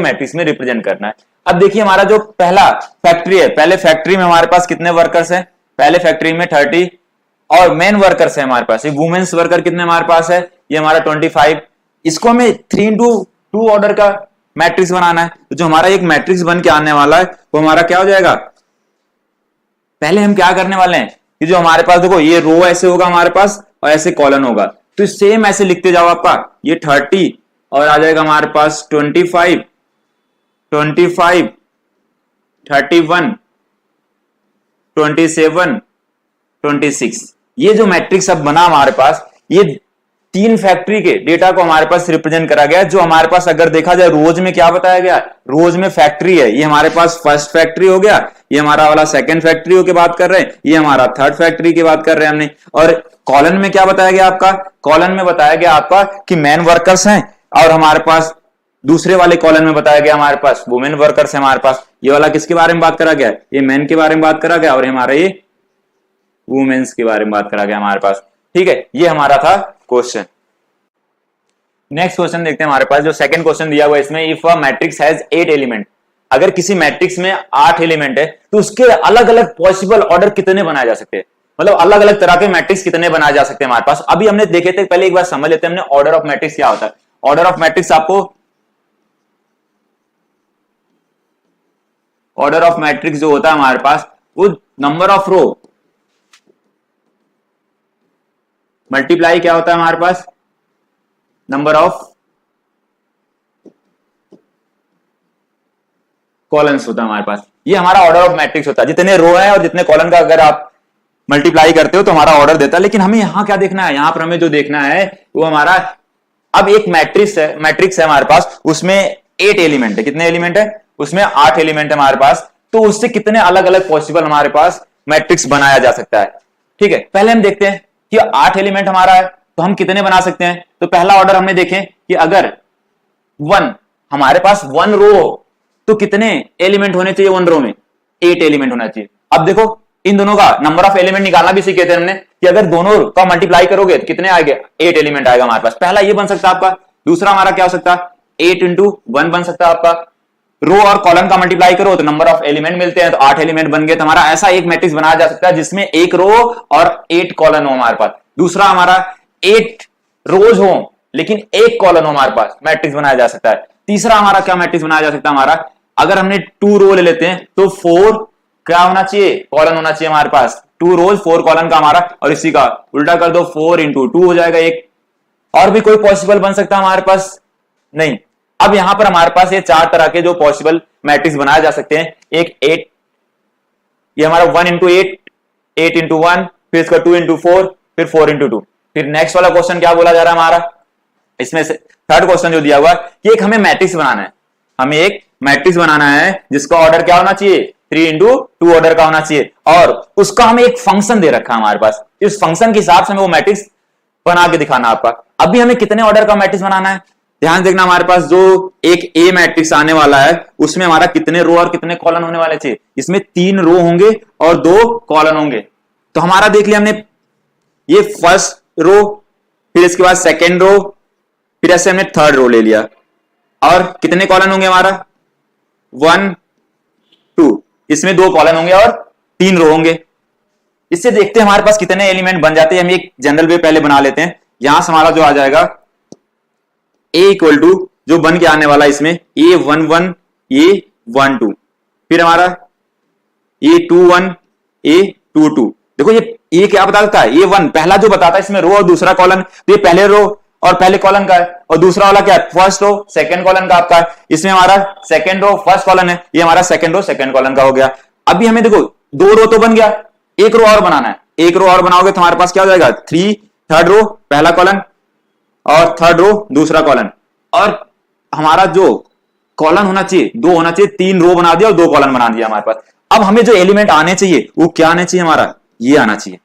Matrix में represent करना है। अब देखिए हमारा जो पहला फैक्ट्री है, पहले फैक्ट्री में हमारे पास कितने वर्कर्स हैं, पहले फैक्ट्री में 30 और मेन वर्कर्स है हमारे पास, वुमेन्स वर्कर कितने हमारे पास है, ये हमारा 25। इसको हमें 3x2 ऑर्डर का मैट्रिक्स बनाना है। तो जो हमारा एक मैट्रिक्स बन के आने वाला है वो हमारा क्या हो जाएगा, पहले हम क्या करने वाले हैं कि जो हमारे पास देखो ये रो ऐसे होगा हमारे पास और ऐसे कॉलन होगा, तो सेम ऐसे लिखते जाओ आपका, ये 30 और आ जाएगा हमारे पास 25, 31, 27, 26। ये जो मैट्रिक्स अब बना हमारे पास, ये 3 फैक्ट्री के डेटा को हमारे पास रिप्रेजेंट करा गया। जो हमारे पास अगर देखा जाए रोज में क्या बताया गया, रोज में फैक्ट्री है, ये हमारे पास फर्स्ट फैक्ट्री हो गया, ये हमारा वाला सेकंड फैक्ट्री हो के बात कर रहे हैं, ये हमारा थर्ड फैक्ट्री की बात कर रहे हैं हमने। और कॉलन में क्या बताया गया आपका, कॉलन में बताया गया आपका कि मैन वर्कर्स हैं, और हमारे पास दूसरे वाले कॉलन में बताया गया हमारे पास वुमेन वर्कर्स है हमारे पास। ये वाला किसके बारे में बात करा गया, ये मैन के बारे में बात करा गया, और हमारा ये वुमेन्स के बारे में बात करा गया हमारे पास। ठीक है, ये हमारा था क्वेश्चन। नेक्स्ट क्वेश्चन देखते हैं हमारे पास, जो सेकंड क्वेश्चन दिया हुआ है इसमें, if a matrix has 8 element, अगर किसी मैट्रिक्स में 8 एलिमेंट है तो उसके अलग अलग पॉसिबल ऑर्डर कितने बनाए जा सकते हैं, मतलब अलग अलग तरह के मैट्रिक्स कितने बनाए जा सकते हैं हमारे पास। अभी हमने देखे थे, पहले एक बार समझ लेते हैं हमने ऑर्डर ऑफ मैट्रिक्स क्या होता है। ऑर्डर ऑफ मैट्रिक्स आपको, ऑर्डर ऑफ मैट्रिक्स जो होता है हमारे पास, वो नंबर ऑफ रो मल्टीप्लाई क्या होता है हमारे पास, नंबर ऑफ कॉलम्स होता है हमारे पास। ये हमारा ऑर्डर ऑफ मैट्रिक्स होता है, जितने रो है और जितने कॉलम का अगर आप मल्टीप्लाई करते हो तो हमारा ऑर्डर देता है। लेकिन हमें यहां क्या देखना है, यहां पर हमें जो देखना है वो हमारा, अब एक मैट्रिक्स है हमारे पास, उसमें 8 एलिमेंट है, कितने एलिमेंट है, उसमें 8 एलिमेंट है हमारे पास, तो उससे कितने अलग अलग पॉसिबल हमारे पास मैट्रिक्स बनाया जा सकता है। ठीक है, पहले हम देखते हैं कि 8 एलिमेंट हमारा है तो हम कितने बना सकते हैं। तो पहला ऑर्डर हमने देखें कि अगर 1 हमारे पास 1 रो हो तो कितने एलिमेंट होने चाहिए 1 रो में, 8 एलिमेंट होना चाहिए। अब देखो इन दोनों का नंबर ऑफ एलिमेंट निकालना भी सीखे थे हमने कि अगर दोनों का मल्टीप्लाई करोगे तो कितने आएंगे, 8 एलिमेंट आएगा हमारे पास। पहला ये बन सकता है आपका, दूसरा हमारा क्या हो सकता है, 8 × 1 बन सकता है आपका। रो और कॉलम का मल्टीप्लाई करो तो नंबर ऑफ एलिमेंट मिलते हैं, तो 8 एलिमेंट बन गए। तो हमारा ऐसा एक मैट्रिक्स बनाया जा सकता है जिसमें 1 रो और 8 कॉलम हो हमारे पास। दूसरा हमारा 8 रोज हो लेकिन 1 कॉलम हो हमारे पास, मैट्रिक्स बनाया जा सकता है। तीसरा हमारा क्या मैट्रिक्स बनाया जा सकता है हमारा, अगर हमने 2 रो ले लेते हैं तो 4 क्या होना चाहिए, कॉलम होना चाहिए हमारे पास, 2 रोज 4 कॉलम का हमारा, और इसी का उल्टा कर दो 4 × 2 हो जाएगा 1। और भी कोई पॉसिबल बन सकता है हमारे पास, नहीं। अब यहां पर हमारे पास ये 4 तरह के जो पॉसिबल मैट्रिक्स बनाए जा सकते हैं। एक 8, ये हमारा 1 × 8, 8 × 1, फिर इसका 2 × 4, फिर 4 × 2। फिर नेक्स्ट वाला क्वेश्चन क्या बोला जा रहा है हमारा, इसमें से थर्ड क्वेश्चन जो दिया हुआ है कि एक हमें मैट्रिक्स बनाना है, हमें एक मैट्रिक्स बनाना है जिसका ऑर्डर क्या होना चाहिए, 3 × 2 ऑर्डर का होना चाहिए, और उसका हमें एक फंक्शन दे रखा है हमारे पास। इस फंक्शन के हिसाब से हमें वो मैट्रिक्स बना के दिखाना आपका। अभी हमें कितने ऑर्डर का मैट्रिक्स बनाना है, ध्यान देखना, हमारे पास जो एक ए मैट्रिक्स आने वाला है उसमें हमारा कितने रो और कितने कॉलम होने वाले चाहिए, इसमें 3 रो होंगे और 2 कॉलम होंगे। तो हमारा देख लिया हमने, ये फर्स्ट रो, फिर इसके बाद सेकेंड रो, फिर ऐसे हमने थर्ड रो ले लिया, और कितने कॉलम होंगे हमारा 1 2, इसमें 2 कॉलम होंगे और 3 रो होंगे। इससे देखते हैं हमारे पास कितने एलिमेंट बन जाते हैं। हम एक जनरल वे पहले बना लेते हैं। यहां से हमारा जो आ जाएगा a = जो बन के आने वाला इसमें a11 a12, फिर हमारा a21 a22। देखो ये क्या बता देता है, a1 पहला जो बताता है इसमें रो और दूसरा कॉलम, तो ये पहले रो और पहले कॉलम का है, और दूसरा वाला क्या है, फर्स्ट रो सेकंड कॉलम का आपका है। इसमें हमारा सेकंड रो फर्स्ट कॉलम है, ये हमारा सेकंड रो सेकंड कॉलम का हो गया। अभी हमें देखो 2 रो तो बन गया, 1 रो और बनाना है। 1 रो और बनाओगे तो हमारे पास क्या हो जाएगा, 3 थर्ड रो पहला कॉलम और थर्ड रो दूसरा कॉलम, और हमारा जो कॉलम होना चाहिए 2 होना चाहिए, 3 रो बना दिया और 2 कॉलम बना दिया हमारे पास। अब हमें जो एलिमेंट आने चाहिए वो क्या आने चाहिए, हमारा ये आना चाहिए।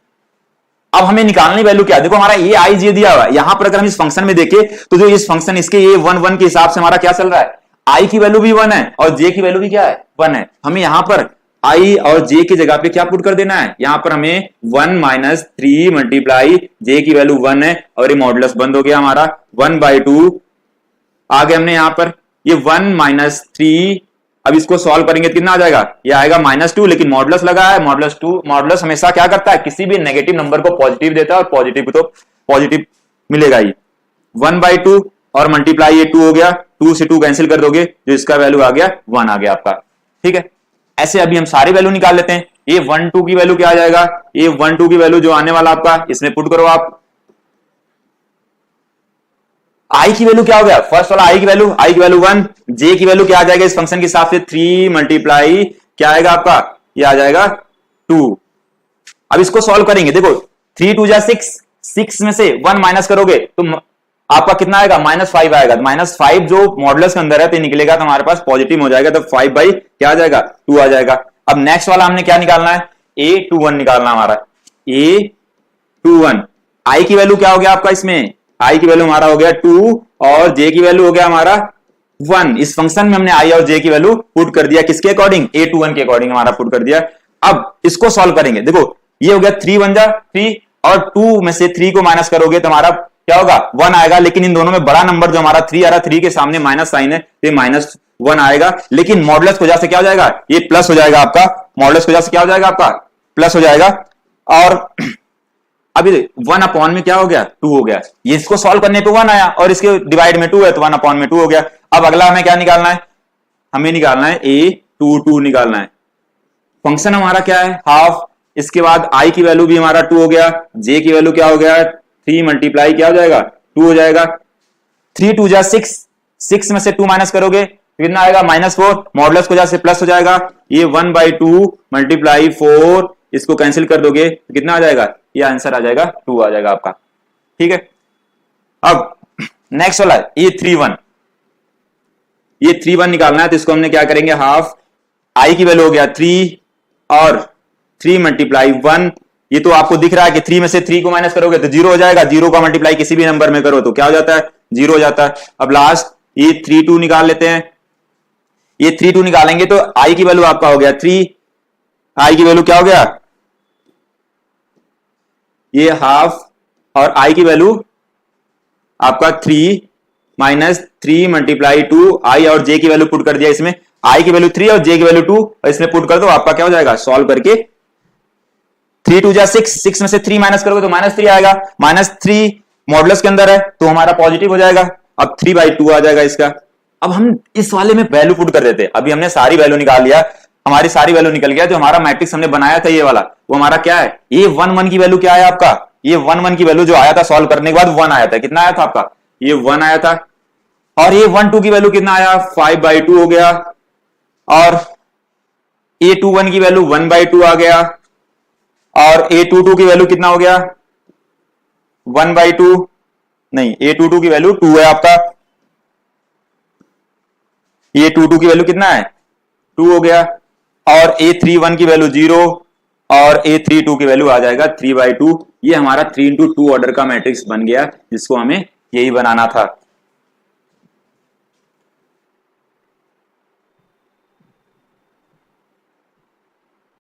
अब हमें निकालनी वैल्यू क्या है, देखो हमारा ये आई जे दिया हुआ है। यहां पर अगर हम इस फंक्शन में देखें तो जो इस फंक्शन इसके ये 1 1 के हिसाब से हमारा क्या चल रहा है, आई की वैल्यू भी 1 है और जे की वैल्यू भी क्या है 1 है। हमें यहां पर आई और जे की जगह पे क्या पुट कर देना है, यहां पर हमें 1 - 3 मल्टीप्लाई जे की वैल्यू 1 है और ये मॉडुलस बंद हो गया हमारा 1/2 आ गए हमने यहां पर। ये 1 माइनस 3, अब इसको सॉल्व करेंगे कितना आ जाएगा, ये आएगा -2, लेकिन मॉडुलस लगा है, मॉडुलस हमेशा क्या करता है, किसी भी नेगेटिव नंबर को पॉजिटिव देता है, और पॉजिटिव तो पॉजिटिव मिलेगा ही। 1/2 और मल्टीप्लाई ये 2 हो गया, 2 से 2 कैंसिल कर दोगे, जो इसका वैल्यू आ गया 1 आ गया आपका। ठीक है, ऐसे अभी हम सारी वैल्यू निकाल लेते हैं। ये 1 2 की वैल्यू क्या आ जाएगा, ये 1 2 की वैल्यू जो आने वाला आपका, इसमें पुट करो आप। आई की वैल्यू क्या हो गया, फर्स्ट वाला आई की वैल्यू 1, जे की वैल्यू क्या आ जाएगा इस फंक्शन के हिसाब से 3 मल्टीप्लाई क्या आएगा आपका, ये आ जाएगा 2। अब इसको सॉल्व करेंगे, देखो 3 2 जा 6 में से 1 माइनस करोगे तो आपका कितना आएगा, -5 आएगा। -5 जो मॉडुलस के अंदर है तो निकलेगा तो हमारे पास पॉजिटिव हो जाएगा, तो 5 बाई क्या आ जाएगा, 2 आ जाएगा। अब नेक्स्ट वाला हमने क्या निकालना है, A21 निकालना हमारा, A21। आई की वैल्यू क्या हो गया आपका, इसमें आई की वैल्यू हमारा हो गया 2 और जे की वैल्यू हो गया हमारा 1। इस फंक्शन में हमने आई और जे की वैल्यू पुट कर दिया, किसके अकॉर्डिंग, A21 के अकॉर्डिंग हमारा पुट कर दिया। अब इसको सॉल्व करेंगे, देखो ये हो गया 3 1 जा 3 और 2 में से 3 को माइनस करोगे तो हमारा क्या होगा, 1 आएगा। लेकिन इन दोनों में बड़ा नंबर जो हमारा 3 आ रहा, 3 के सामने माइनस साइन है तो -1 आएगा। लेकिन मॉडुलस की वजह से क्या हो जाएगा, ये प्लस हो जाएगा आपका, मॉडुलस की वजह से क्या हो जाएगा आपका, प्लस हो जाएगा। और अभी 1 अपॉन में क्या हो गया, 2 हो गया। ये इसको सॉल्व करने पे 1 आया और इसके डिवाइड में 2 है तो 1 अपॉन में 2 हो गया। अब अगला हमें क्या निकालना है, हमें निकालना है A22 निकालना है। फंक्शन हमारा क्या है, हाफ। इसके बाद आई की वैल्यू भी हमारा 2 हो गया, जे की वैल्यू क्या हो गया, 3 मल्टीप्लाई क्या हो जाएगा, 2 हो जाएगा। 3 2 जा 6 में से 2 माइनस करोगे कितना आएगा, -4, मॉडुलस की वजह से प्लस हो जाएगा। ये 1/2 मल्टीप्लाई 4, इसको कैंसिल कर दोगे तो कितना आ जाएगा, ये आंसर आ जाएगा 2 आ जाएगा आपका। ठीक है, अब नेक्स्ट वाला ये 3 1 निकालना है, तो इसको हमने क्या करेंगे, हाफ। आई की वैल्यू हो गया 3 और 3 मल्टीप्लाई 1, ये तो आपको दिख रहा है कि 3 में से 3 को माइनस करोगे तो 0 हो जाएगा। 0 का मल्टीप्लाई किसी भी नंबर में करो तो क्या हो जाता है, 0 हो जाता है। अब लास्ट ये 3 2 निकाल लेते हैं। ये 3 2 निकालेंगे तो आई की वैल्यू आपका हो गया 3, आई की वैल्यू क्या हो गया, ये हाफ, और आई की वैल्यू आपका 3 -3 मल्टीप्लाई 2, आई और जे की वैल्यू पुट कर दिया इसमें, आई की वैल्यू 3 और जे की वैल्यू 2 और इसमें पुट कर दो, आपका क्या हो जाएगा, सॉल्व करके 3 2 जा 6 में से 3 माइनस करोगे तो -3 आएगा। -3 मॉडुलस के अंदर है तो हमारा पॉजिटिव हो जाएगा। अब 3/2 आ जाएगा इसका। अब हम इस वाले में वैल्यू पुट कर देते हैं। अभी हमने सारी वैल्यू निकाल लिया, हमारी सारी वैल्यू निकल गया। जो हमारा मैट्रिक्स हमने बनाया था ये वाला, वो हमारा क्या है, ये 1 1 की वैल्यू क्या है आपका, ये 1 1 की वैल्यू जो आया था सॉल्व करने के बाद 1 आया था। कितना आया था आपका, ये 1 आया था। और ये 1 2 की वैल्यू कितना आया, 5/2 हो गया। और A21 की वैल्यू 1/2 आ गया। और A22 की वैल्यू कितना हो गया, 1/2 नहीं, A22 की वैल्यू 2 है आपका। A22 की वैल्यू कितना है, 2 हो गया। और A31 की वैल्यू 0 और A32 की वैल्यू आ जाएगा 3/2। ये हमारा 3 into 2 ऑर्डर का मैट्रिक्स बन गया, जिसको हमें यही बनाना था।